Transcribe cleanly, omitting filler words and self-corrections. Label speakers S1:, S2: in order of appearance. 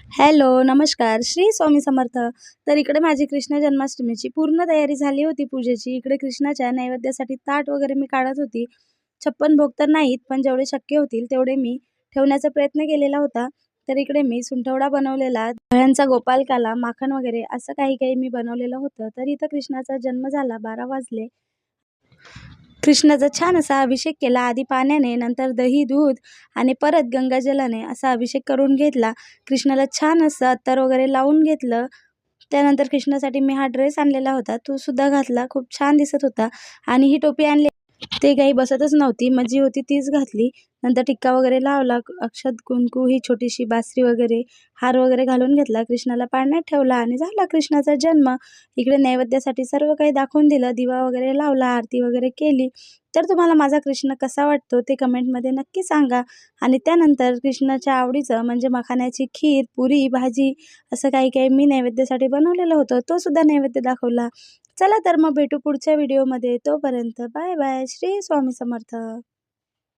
S1: Hello, नमस्कार. श्री स्वामी समर्थ. तर इकडे माझी कृष्ण जन्माष्टमीची पूर्ण तयारी झाली होती पूजेची. इकडे कृष्णाच्या नैवेद्यासाठी ताट वगैरे मी काढत होती. 56 भोग तर नाहीत, पण जेवढे शक्य होतील तेवढे मी ठेवण्याचा प्रयत्न केलेला होता. तर इकडे मी सुंठवडा बनवलेला, दह्यांचा गोपालकाला, माखन वगैरे असं काही-काही मी बनवलेलं होतं. तर इथं कृष्णाचा जन्म झाला, 12 वाजले. कृष्णाचा छान असा अभिषेक केला. आधी पाण्याने, नंतर दही, दूध आणि परत गंगाजलाने असा अभिषेक करून घेतला. कृष्णाला छान असं अत्तर वगैरे लावून घेतलं. त्यानंतर कृष्णासाठी मी हा ड्रेस आणलेला होता, तो सुद्धा घातला. खूप छान दिसत होता आणि ही टोपी आणली ते काही बसतच नव्हती. मग जी होती तीच घातली. नंतर टिक्का वगैरे लावला, अक्षत, कुंकू, ही छोटीशी बासरी वगैरे, हार वगैरे घालून घेतला. कृष्णाला पाळण्यात ठेवला आणि झाला कृष्णाचा जन्म. इकडे नैवेद्यासाठी सर्व काही दाखवून दिलं. दिवा वगैरे लावला, आरती वगैरे केली. तर तुम्हाला माझा कृष्ण कसा वाटतो ते कमेंटमध्ये नक्की सांगा. आणि त्यानंतर कृष्णाच्या आवडीचं म्हणजे मखाण्याची खीर, पुरी, भाजी असं काही-काही मी नैवेद्यासाठी बनवलेलं होतं. तो सुद्धा नैवेद्य दाखवला. चला तर मग भेटू पुढच्या व्हिडिओमध्ये. तोपर्यंत बाय बाय. श्री स्वामी समर्थ.